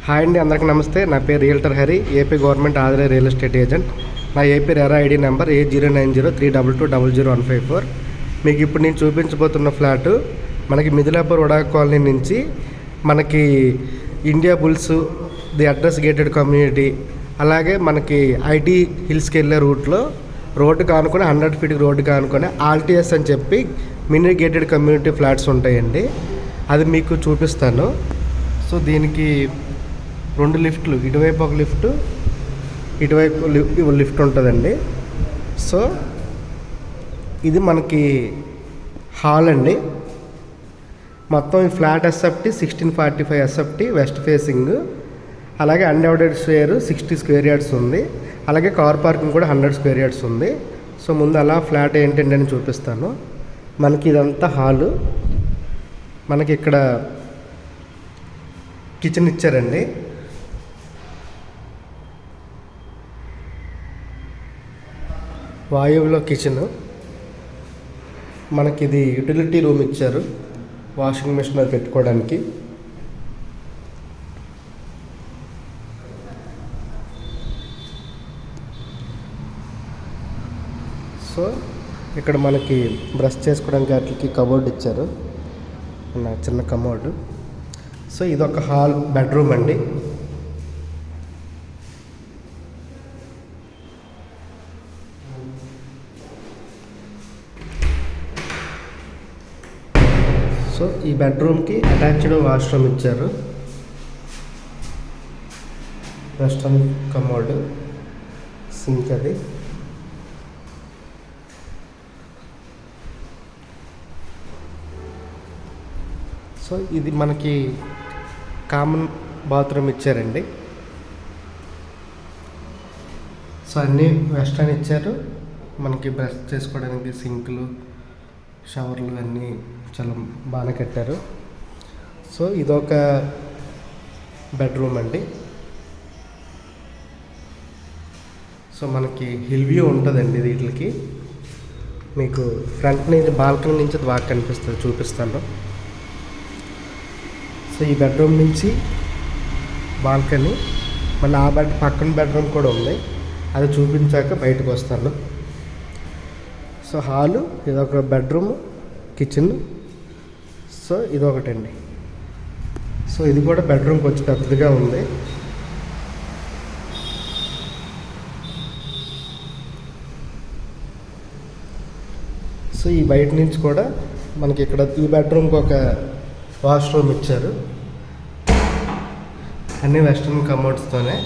Hi అండి, అందరికీ నమస్తే. నా పేరు రియల్టర్ హరి, ఏపీ గవర్నమెంట్ ఆధార రియల్ ఎస్టేట్ ఏజెంట్. నా ఏపీ రెరా ఐడి నెంబర్ 809032220154. మీకు ఇప్పుడు నేను చూపించబోతున్న ఫ్లాటు మనకి మిదిలాపూర్ వడా కాలనీ నుంచి మనకి India bulls, the address gated community, అలాగే మనకి ఐటీ హిల్స్కి వెళ్ళే రూట్లో రోడ్డు కానుకొని 100 ఫీట్ రోడ్డు కానుకొని ఆల్టీఎస్ అని చెప్పి మినీ గేటెడ్ కమ్యూనిటీ ఫ్లాట్స్ ఉంటాయండి. అది మీకు చూపిస్తాను. సో దీనికి 2 లిఫ్ట్లు, ఇటువైపు ఒక లిఫ్ట్, ఇటువైపు లిఫ్ట్ ఉంటుందండి. సో ఇది మనకి హాల్ అండి. మొత్తం ఈ flat SFT 1645 SFT west facing, అలాగే అన్డివైడెడ్ షేర్ 60 స్క్వేర్ యార్డ్స్ ఉంది. అలాగే కార్ పార్కింగ్ కూడా 100 స్క్వేర్ యార్డ్స్ ఉంది. సో ముందు అలా ఫ్లాట్ ఏంటండి అని చూపిస్తాను. మనకి ఇదంతా హాలు. మనకి ఇక్కడ కిచెన్ ఇచ్చారండి. వాయువులో కిచెన్. మనకి ఇది యూటిలిటీ రూమ్ ఇచ్చారు, వాషింగ్ మిషన్ అది పెట్టుకోవడానికి. సో ఇక్కడ మనకి బ్రష్ చేసుకోవడానికి వాటికి కబోర్డ్ ఇచ్చారు, చిన్న కమోడ్. సో ఇదొక హాల్, బెడ్రూమ్ అండి. సో ఈ బెడ్రూమ్కి అటాచ్డ్ వాష్రూమ్ ఇచ్చారు, వెస్టర్న్ కమోడ్, సింక్ అది. సో ఇది మనకి కామన్ బాత్రూమ్ ఇచ్చారండి. సో అన్నీ వెస్టర్న్ ఇచ్చారు. మనకి బ్రష్ చేసుకోవడానికి సింకులు, షవర్లు అన్నీ చాలా బాగా కట్టారు. సో ఇదొక బెడ్రూమ్ అండి. సో మనకి హిల్ వ్యూ ఉంటుందండి వీటికి. మీకు ఫ్రంట్ నుంచి బాల్కనీ నుంచి అది బాగా కనిపిస్తుంది, చూపిస్తాను. సో ఈ బెడ్రూమ్ నుంచి బాల్కనీ, మళ్ళీ ఆ పక్కన బెడ్రూమ్ కూడా ఉంది, అది చూపించాక బయటకు వస్తాను. సో హాలు, ఇదొక బెడ్రూమ్, కిచెన్. సో ఇదొకటండి. సో ఇది కూడా బెడ్రూమ్ కొంచెం పెద్దదిగా ఉంది. సో ఈ బయట నుంచి కూడా మనకి ఇక్కడ ఈ బెడ్రూమ్కి ఒక వాష్రూమ్ ఇచ్చారు, అన్నీ వెస్ట్రన్ కమోడ్స్తోనే.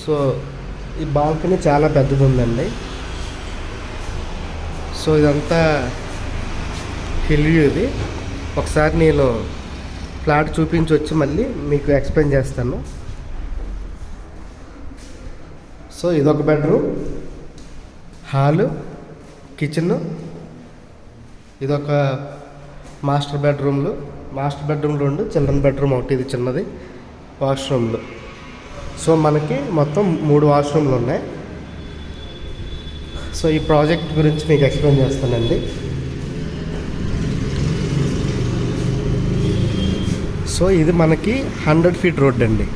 సో ఈ బాల్కనీ చాలా పెద్దది ఉందండి. సో ఇదంతా హిల్ వ్యూ. ఇది ఒకసారి నేను ఫ్లాట్ చూపించి వచ్చి మళ్ళీ మీకు ఎక్స్ప్లెయిన్ చేస్తాను. సో ఇదొక బెడ్రూమ్, హాలు, కిచెన్. ఇదొక మాస్టర్ బెడ్రూమ్లు, మాస్టర్ బెడ్రూమ్లు 2, చిల్డ్రన్ బెడ్రూమ్ ఒకటి, ఇది చిన్నది, వాష్రూమ్లు. సో మనకి మొత్తం 3 వాష్రూమ్లు ఉన్నాయి. సో ఈ ప్రాజెక్ట్ గురించి మీకు ఎక్స్ప్లెయిన్ చేస్తానండి. సో ఇది మనకి 100 ఫీట్ రోడ్ అండి.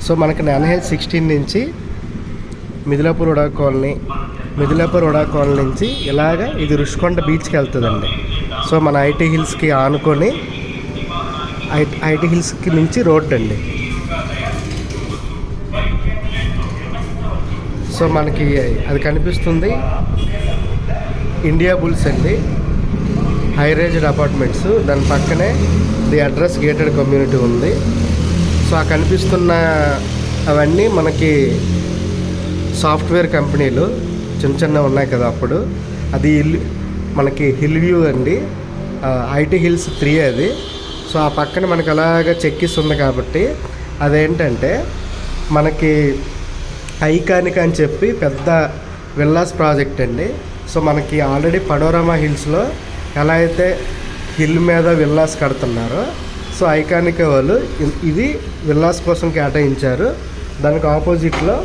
సో మనకి NH16 నుంచి మిదిలాపూర్ వడా కాలనీ నుంచి ఇలాగ ఇది రుషికొండ బీచ్కి వెళ్తుందండి. సో మన ఐటీ హిల్స్కి ఆనుకొని, ఐటీ హిల్స్కి నుంచి రోడ్ అండి. సో మనకి అది కనిపిస్తుంది ఇండియా బుల్స్ అండి, హై రేంజ్డ్ అపార్ట్మెంట్స్. దాని పక్కనే ది అడ్రస్ గేటెడ్ కమ్యూనిటీ ఉంది. సో ఆ కనిపిస్తున్న అవన్నీ మనకి సాఫ్ట్వేర్ కంపెనీలు చిన్న ఉన్నాయి కదా అప్పుడు. అది మనకి హిల్ వ్యూ అండి, ఐటీ హిల్స్ 3 అది. సో ఆ పక్కన మనకి అలాగా చెక్కిస్ ఉంది కాబట్టి అదేంటంటే మనకి ఐకానిక్ అని చెప్పి పెద్ద విల్లాస్ ప్రాజెక్ట్ అండి. సో మనకి ఆల్రెడీ పడోరమా హిల్స్లో ఎలా అయితే హిల్ మీద విల్లాస్ కడుతున్నారో, సో ఐకానిక్ వాళ్ళు ఇది విల్లాస్ కోసం కేటాయించారు. దానికి ఆపోజిట్లో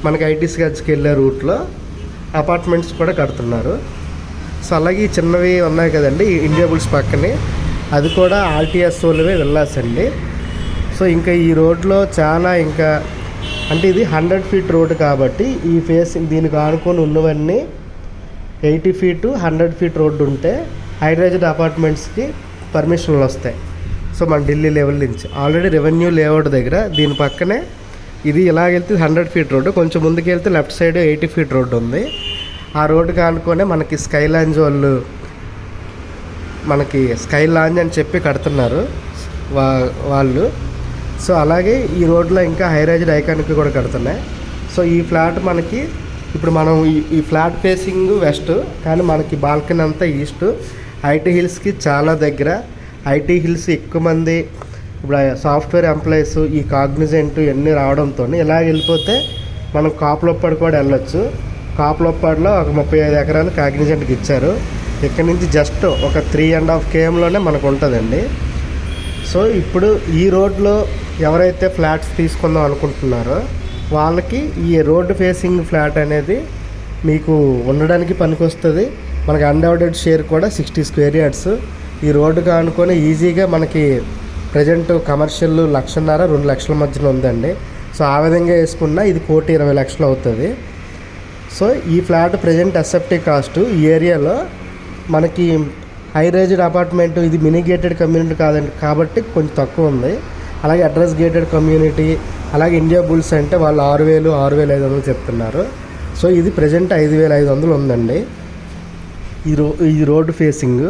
మనకి ఐటీసీ గజ్కి వెళ్ళే రూట్లో అపార్ట్మెంట్స్ కూడా కడుతున్నారు. సో అలాగే చిన్నవి ఉన్నాయి కదండి ఇండియా బుల్స్ పక్కనే, అది కూడా ఆర్టీఎస్ వాళ్ళవే విల్లాస్ అండి. సో ఇంకా ఈ రోడ్లో చాలా ఇంకా అంటే ఇది 100 ఫీట్ రోడ్డు కాబట్టి ఈ ఫేసింగ్ దీనికి ఆనుకొని ఉన్నవన్నీ 80 ఫీటు 100 ఫీట్ రోడ్డు ఉంటే హైరైజ్డ్ అపార్ట్మెంట్స్కి పర్మిషన్లు వస్తాయి. సో మన ఢిల్లీ లెవెల్ నుంచి ఆల్రెడీ రెవెన్యూ లేఅవుట్ దగ్గర దీని పక్కనే ఇది ఇలాగెళ్తే 100 ఫీట్ రోడ్డు, కొంచెం ముందుకు వెళ్తే లెఫ్ట్ సైడ్ 80 ఫీట్ రోడ్డు ఉంది. ఆ రోడ్డుకి ఆనుకొనే మనకి స్కై లాంజ్ వాళ్ళు మనకి స్కై లాంజ్ అని చెప్పి కడుతున్నారు వాళ్ళు. సో అలాగే ఈ రోడ్లో ఇంకా హైరైజ్డ్ ఐకాన్కి కూడా కడుతున్నాయి. సో ఈ ఫ్లాట్ మనకి ఇప్పుడు మనం ఈ ఫ్లాట్ ఫేసింగ్ వెస్ట్, కానీ మనకి బాల్కనీ అంతా ఈస్ట్. ఐటీ హిల్స్కి చాలా దగ్గర. ఐటీ హిల్స్ ఎక్కువ మంది ఇప్పుడు సాఫ్ట్వేర్ ఎంప్లాయీస్ ఈ కాగ్నిజెంట్ ఇవన్నీ రావడంతో ఇలా వెళ్ళిపోతే మనం కాపులొప్పాడు కూడా వెళ్ళొచ్చు. కాపులొప్పాడులో ఒక 35 ఎకరాలు కాగ్నిజెంట్కి ఇచ్చారు. ఇక్కడ నుంచి జస్ట్ ఒక 3.5 kmలోనే మనకు ఉంటుందండి. సో ఇప్పుడు ఈ రోడ్లో ఎవరైతే ఫ్లాట్స్ తీసుకుందాం అనుకుంటున్నారో వాళ్ళకి ఈ రోడ్డు ఫేసింగ్ ఫ్లాట్ అనేది మీకు ఉండడానికి పనికొస్తుంది. మనకి అన్డివైడెడ్ షేర్ కూడా 60 స్క్వేర్ యార్డ్స్. ఈ రోడ్డుకి ఆనుకొని ఈజీగా మనకి ప్రజెంట్ కమర్షియల్ 1,50,000 2 లక్షల మధ్యలో ఉందండి. సో ఆ విధంగా వేసుకున్నా ఇది 1,20,00,000 అవుతుంది. సో ఈ ఫ్లాట్ ప్రజెంట్ ఎస్ఎఫ్టీ కాస్ట్ ఈ ఏరియాలో మనకి హై రైజ్డ్ అపార్ట్మెంట్, ఇది మినీ గేటెడ్ కమ్యూనిటీ కాదండి కాబట్టి కొంచెం తక్కువ ఉంది. అలాగే అడ్రస్ గేటెడ్ కమ్యూనిటీ, అలాగే ఇండియా బుల్స్ అంటే వాళ్ళు 6,000 6,500 చెప్తున్నారు. సో ఇది ప్రజెంట్ 5,500 ఉందండి ఈ రోడ్డు ఫేసింగ్.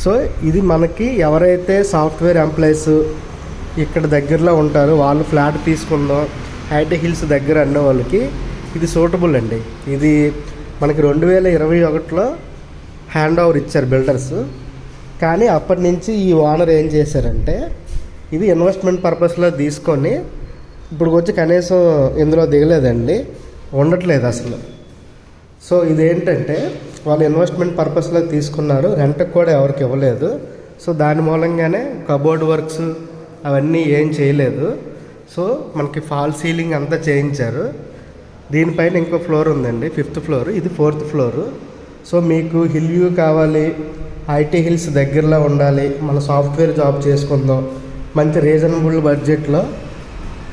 సో ఇది మనకి ఎవరైతే సాఫ్ట్వేర్ ఎంప్లాయీస్ ఇక్కడ దగ్గరలో ఉంటారో వాళ్ళు ఫ్లాట్ తీసుకుందాం ఐటీ హిల్స్ దగ్గర అన్న వాళ్ళకి ఇది సూటబుల్ అండి. ఇది మనకి 2021లో హ్యాండ్ ఓవర్ ఇచ్చారు బిల్డర్స్. కానీ అప్పటి నుంచి ఈ ఓనర్ ఏం చేశారంటే ఇది ఇన్వెస్ట్మెంట్ పర్పస్లో తీసుకొని ఇప్పుడు వచ్చి కనీసం ఇందులో దిగలేదండి, ఉండట్లేదు అసలు. సో ఇదేంటంటే వాళ్ళు ఇన్వెస్ట్మెంట్ పర్పస్లో తీసుకున్నారు, రెంట్కి కూడా ఎవరికి ఇవ్వలేదు. సో దాని మూలంగానే కబోర్డ్ వర్క్స్ అవన్నీ ఏం చేయలేదు. సో మనకి ఫాల్ సీలింగ్ అంతా చేయించారు. దీనిపైన ఇంకో ఫ్లోర్ ఉందండి, 5th ఫ్లోర్, ఇది 4th ఫ్లోరు. సో మీకు హిల్ వ్యూ కావాలి, ఐటీ హిల్స్ దగ్గరలో ఉండాలి, మన సాఫ్ట్వేర్ జాబ్ చేసుకుందాం, మంచి రీజనబుల్ బడ్జెట్లో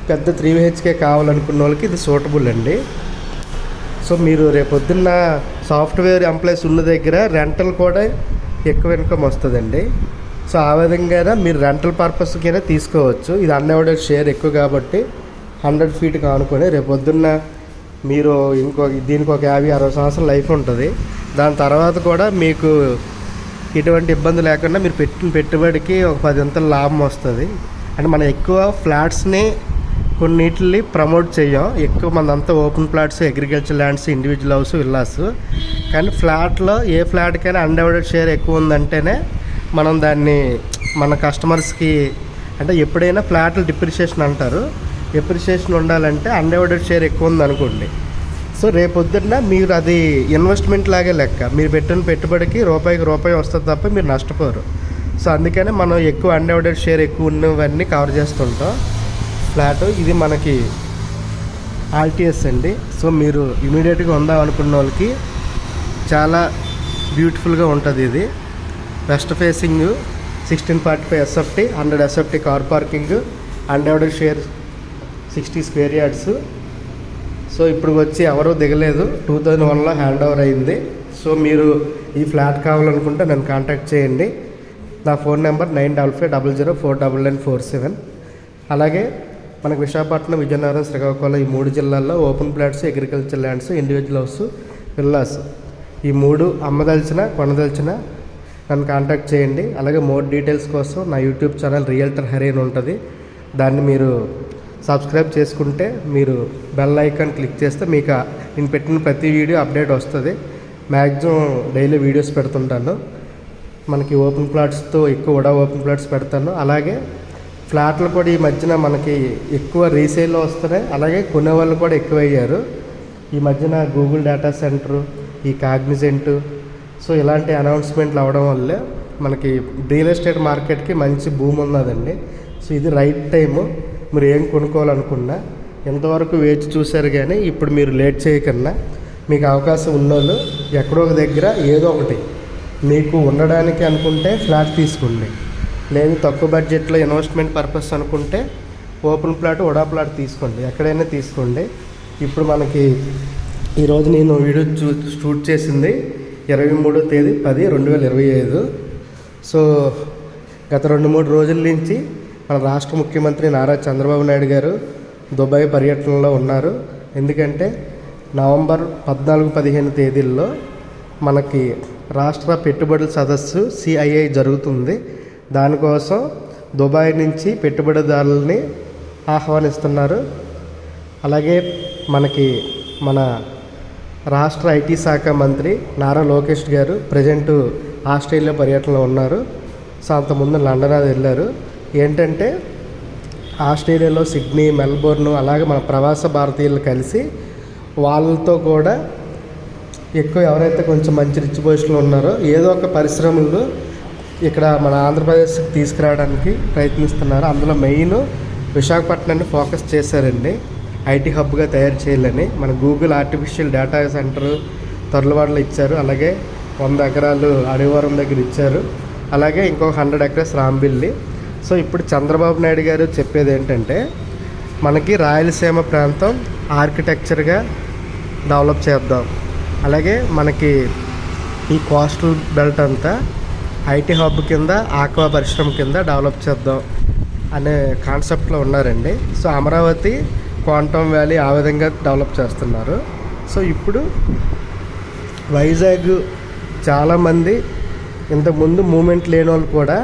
పెద్ద 3 BHK కావాలనుకున్న వాళ్ళకి ఇది సూటబుల్ అండి. సో మీరు రేపొద్దున్న సాఫ్ట్వేర్ ఎంప్లాయీస్ ఉన్న దగ్గర రెంటల్ కూడా ఎక్కువ ఇన్కమ్ వస్తుందండి. సో ఆ విధంగా మీరు రెంటల్ పర్పస్కైనా తీసుకోవచ్చు. ఇది అన్డివైడెడ్ షేర్ ఎక్కువ కాబట్టి 100 ఫీట్కి ఆనుకొని రేపొద్దున్న మీరు దీనికి ఒక 50-60 సంవత్సరాల లైఫ్ ఉంటుంది. దాని తర్వాత కూడా మీకు ఎటువంటి ఇబ్బంది లేకుండా మీరు పెట్టిన పెట్టుబడికి ఒక 10 అంతల లాభం వస్తుంది. అంటే మనం ఎక్కువ ఫ్లాట్స్ని కొన్నిటిని ప్రమోట్ చేయం, ఎక్కువ మందంతా open plots, agriculture lands, individual house, villas. కానీ ఫ్లాట్లో ఏ ఫ్లాట్కైనా అన్డివైడెడ్ షేర్ ఎక్కువ ఉందంటేనే మనం దాన్ని మన కస్టమర్స్కి అంటే ఎప్పుడైనా ఫ్లాట్లు డిప్రిషియేషన్ అంటారు, డిప్రిషియేషన్ ఉండాలంటే అన్డివైడెడ్ షేర్ ఎక్కువ ఉందనుకోండి. సో రేపొద్దున్న మీరు అది ఇన్వెస్ట్మెంట్ లాగే లెక్క, మీరు పెట్టిన పెట్టుబడికి రూపాయికి రూపాయి వస్తుంది తప్ప మీరు నష్టపోరు. సో అందుకనే మనం ఎక్కువ అన్డివైడెడ్ షేర్ ఎక్కువ ఉన్నవన్నీ కవర్ చేస్తుంటాం. ఫ్లాట్ ఇది మనకి ఆర్టీఎస్ అండి. సో మీరు ఇమీడియట్గా ఉందాం అనుకున్న వాళ్ళకి చాలా బ్యూటిఫుల్గా ఉంటుంది. ఇది west facing, 1645 SFT, 100 SFT car parking, undivided share 60 square yards. So ఇప్పుడు వచ్చి ఎవరూ దిగలేదు, 2001లో హ్యాండ్ ఓవర్ అయింది. సో మీరు ఈ ఫ్లాట్ కావాలనుకుంటే నన్ను కాంటాక్ట్ చేయండి. నా ఫోన్ నెంబర్ 9500049947. అలాగే మనకు విశాఖపట్నం, విజయనగరం, శ్రీకాకుళం ఈ 3 జిల్లాల్లో open plots, agriculture lands, individual house, villas ఈ 3 అమ్మదలిచిన కొనదలిచిన నన్ను కాంటాక్ట్ చేయండి. అలాగే మోర్ డీటెయిల్స్ కోసం నా యూట్యూబ్ ఛానల్ రియల్టర్ హరి అని ఉంటుంది, దాన్ని మీరు సబ్స్క్రైబ్ చేసుకుంటే మీరు బెల్ ఐకాన్ క్లిక్ చేస్తే మీకు నేను పెట్టిన ప్రతి వీడియో అప్డేట్ వస్తుంది. మ్యాక్సిమం డైలీ వీడియోస్ పెడుతుంటాను. మనకి ఓపెన్ ప్లాట్స్తో ఎక్కువ ఓపెన్ ప్లాట్స్ పెడతాను. అలాగే ఫ్లాట్లు కూడా ఈ మధ్యన మనకి ఎక్కువ రీసేల్లో వస్తున్నాయి, అలాగే కొనేవాళ్ళు కూడా ఎక్కువ అయ్యారు ఈ మధ్యన. గూగుల్ డేటా సెంటర్, ఈ కాగ్నిజెంట్, సో ఇలాంటి అనౌన్స్మెంట్లు అవ్వడం వల్లే మనకి రియల్ ఎస్టేట్ మార్కెట్కి మంచి భూమి ఉన్నదండి. సో ఇది రైట్ టైము. మీరు ఏం కొనుక్కోవాలనుకున్నా ఎంతవరకు వేచి చూశారు, కానీ ఇప్పుడు మీరు లేట్ చేయకన్నా మీకు అవకాశం ఉన్నోళ్ళు ఎక్కడో ఒక దగ్గర ఏదో ఒకటి మీకు ఉండడానికి అనుకుంటే ఫ్లాట్ తీసుకోండి, లేదు తక్కువ బడ్జెట్లో ఇన్వెస్ట్మెంట్ పర్పస్ అనుకుంటే ఓపెన్ ప్లాట్ వడా ప్లాట్ తీసుకోండి, ఎక్కడైనా తీసుకోండి. ఇప్పుడు మనకి ఈరోజు నేను వీడియో షూట్ చేసింది 23/10/2025. సో గత 2-3 రోజుల నుంచి మన రాష్ట్ర ముఖ్యమంత్రి నారా చంద్రబాబు నాయుడు గారు దుబాయ్ పర్యటనలో ఉన్నారు. ఎందుకంటే నవంబర్ 14-15 తేదీల్లో మనకి రాష్ట్ర పెట్టుబడుల సదస్సు CII జరుగుతుంది. దానికోసం దుబాయ్ నుంచి పెట్టుబడిదారులని ఆహ్వానిస్తున్నారు. అలాగే మన రాష్ట్ర IT శాఖ మంత్రి నారా లోకేష్ గారు ప్రజెంట్ ఆస్ట్రేలియా పర్యటనలో ఉన్నారు. సో అంతకుముందు లండన్ అది వెళ్ళారు. ఏంటంటే ఆస్ట్రేలియాలో సిడ్నీ, మెల్బోర్న్, అలాగే మన ప్రవాస భారతీయులు కలిసి వాళ్ళతో కూడా ఎక్కువ ఎవరైతే కొంచెం మంచి రిచ్ పొజిషన్లో ఉన్నారో ఏదో ఒక పరిశ్రమలు ఇక్కడ మన ఆంధ్రప్రదేశ్కి తీసుకురావడానికి ప్రయత్నిస్తున్నారు. అందులో మెయిన్ విశాఖపట్నాన్ని ఫోకస్ చేశారండి, IT హబ్గా తయారు చేయాలని. మన గూగుల్ ఆర్టిఫిషియల్ డేటా సెంటర్ తొర్లవాడలో ఇచ్చారు, అలాగే 100 ఎకరాలు అడవివరం దగ్గర ఇచ్చారు, అలాగే ఇంకొక 100 ఎకరాస్ రాంబిల్లి. సో ఇప్పుడు చంద్రబాబు నాయుడు గారు చెప్పేది ఏంటంటే మనకి రాయలసీమ ప్రాంతం ఆర్కిటెక్చర్గా డెవలప్ చేద్దాం, అలాగే మనకి ఈ కోస్టల్ బెల్ట్ అంతా IT హబ్ కింద ఆక్వా పరిశ్రమ కింద డెవలప్ చేద్దాం అనే కాన్సెప్ట్లో ఉన్నారండి. సో అమరావతి, క్వాంటమ్ వ్యాలీ ఆ విధంగా డెవలప్ చేస్తున్నారు. సో ఇప్పుడు వైజాగ్ చాలామంది ఇంతకుముందు మూమెంట్ లేని వాళ్ళు కూడా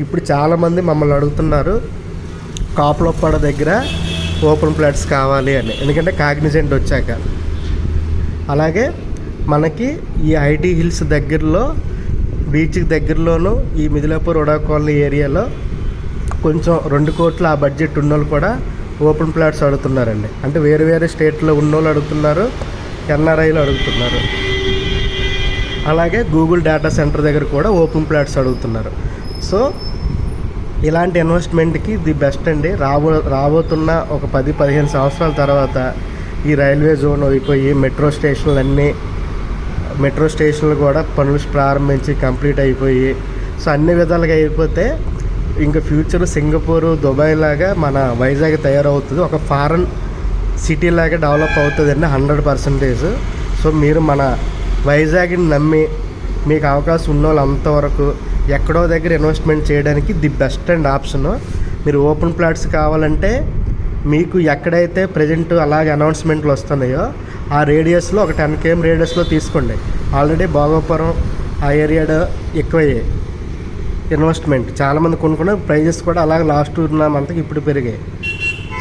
ఇప్పుడు చాలామంది మమ్మల్ని అడుగుతున్నారు కాపులొప్పాడ దగ్గర ఓపెన్ ప్లాట్స్ కావాలి అని, ఎందుకంటే కాగ్నిజెంట్ వచ్చాక. అలాగే మనకి ఈ IT హిల్స్ దగ్గరలో బీచ్కి దగ్గరలోనూ ఈ మిదిలాపూర్ వడా కాలనీ ఏరియాలో కొంచెం 2 కోట్ల ఆ బడ్జెట్ ఉన్నోళ్ళు కూడా ఓపెన్ ప్లాట్స్ అడుగుతున్నారండి. అంటే వేరే వేరే స్టేట్లో ఉన్నోళ్ళు అడుగుతున్నారు, NRIలు అడుగుతున్నారు. అలాగే గూగుల్ డేటా సెంటర్ దగ్గర కూడా ఓపెన్ ప్లాట్స్ అడుగుతున్నారు. సో ఇలాంటి ఇన్వెస్ట్మెంట్కి ది బెస్ట్ అండి. రాబోతున్న ఒక 10-15 సంవత్సరాల తర్వాత ఈ రైల్వే జోన్ అయిపోయి మెట్రో స్టేషన్లు కూడా పనులు ప్రారంభించి కంప్లీట్ అయిపోయి, సో అన్ని విధాలుగా అయిపోతే ఇంకా ఫ్యూచర్ సింగపూరు, దుబాయ్ లాగా మన వైజాగ్ తయారవుతుంది, ఒక ఫారెన్ సిటీ లాగా డెవలప్ అవుతుందండి 100%. సో మీరు మన వైజాగ్ని నమ్మి మీకు అవకాశం ఉన్న వాళ్ళు అంతవరకు ఎక్కడో దగ్గర ఇన్వెస్ట్మెంట్ చేయడానికి ది బెస్ట్ అండ్ ఆప్షను. మీరు ఓపెన్ ప్లాట్స్ కావాలంటే మీకు ఎక్కడైతే ప్రజెంట్ అలాగే అనౌన్స్మెంట్లు వస్తున్నాయో ఆ రేడియస్లో ఒక 10 km రేడియస్లో తీసుకోండి. ఆల్రెడీ భోగాపురం ఆ ఏరియాలో ఎక్కువయ్యాయి ఇన్వెస్ట్మెంట్, చాలామంది కొనుక్కున్న ప్రైజెస్ కూడా అలాగే లాస్ట్ మంత్కి ఇప్పుడు పెరిగాయి.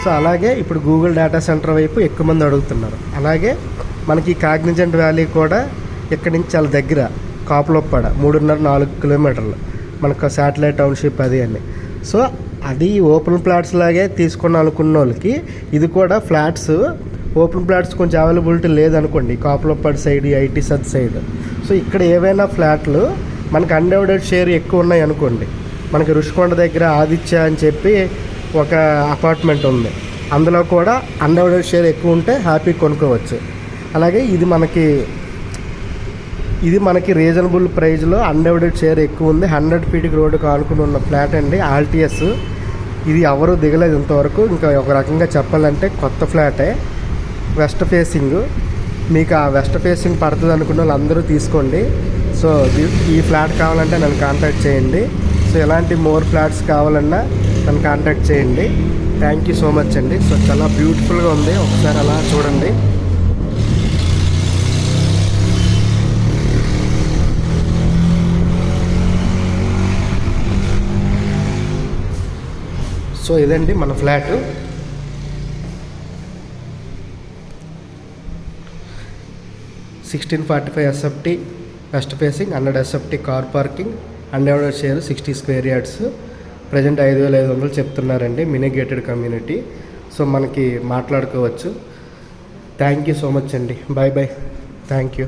సో అలాగే ఇప్పుడు గూగుల్ డేటా సెంటర్ వైపు ఎక్కువ మంది అడుగుతున్నారు. అలాగే మనకి కాగ్నిజెంట్ వ్యాలీ కూడా ఇక్కడి నుంచి చాలా దగ్గర, కాపులొప్పాడ 3.5-4 కిలోమీటర్లు మనకు శాటిలైట్ టౌన్షిప్ అది అని. సో అది ఓపెన్ ప్లాట్స్ లాగే తీసుకుని అనుకున్న వాళ్ళకి ఇది కూడా ఫ్లాట్స్, ఓపెన్ ప్లాట్స్ కొంచెం అవైలబిలిటీ లేదనుకోండి కాపులొప్పాడ సైడ్, IT సద్ సైడ్. సో ఇక్కడ ఏవైనా ఫ్లాట్లు మనకి అన్డివైడెడ్ షేర్ ఎక్కువ ఉన్నాయి అనుకోండి, మనకి రుషికొండ దగ్గర ఆదిత్య అని చెప్పి ఒక అపార్ట్మెంట్ ఉంది, అందులో కూడా అన్డివైడెడ్ షేర్ ఎక్కువ ఉంటే హ్యాపీ కొనుక్కోవచ్చు. అలాగే ఇది మనకి రీజనబుల్ ప్రైస్లో అన్డివైడెడ్ షేర్ ఎక్కువ ఉంది, 100 ఫీట్కి రోడ్డుకు ఆనుకుని ఉన్న ఫ్లాట్ అండి, ఆల్టిఎస్. ఇది ఎవరు దిగలేదు ఇంతవరకు. ఇంకా ఒక రకంగా చెప్పాలంటే కొత్త ఫ్లాటే, వెస్ట్ ఫేసింగ్. మీకు ఆ వెస్ట్ ఫేసింగ్ పడుతుంది అనుకున్న వాళ్ళు అందరూ తీసుకోండి. సో ఈ ఫ్లాట్ కావాలంటే నన్ను కాంటాక్ట్ చేయండి. సో ఎలాంటి మోర్ ఫ్లాట్స్ కావాలన్నా నన్ను కాంటాక్ట్ చేయండి. థ్యాంక్ యూ సో మచ్ అండి. సో చాలా బ్యూటిఫుల్గా ఉంది, ఒకసారి అలా చూడండి. సో ఇదండి మన flat. (1645) SFT west facing, 100 SFT car parking, undivided share 60 square yards. Present 5,500 చెప్తున్నారండి, మినీ గేటెడ్ కమ్యూనిటీ. సో మనకి మాట్లాడుకోవచ్చు. థ్యాంక్ యూ సో మచ్ అండి. Bye bye. Thank you.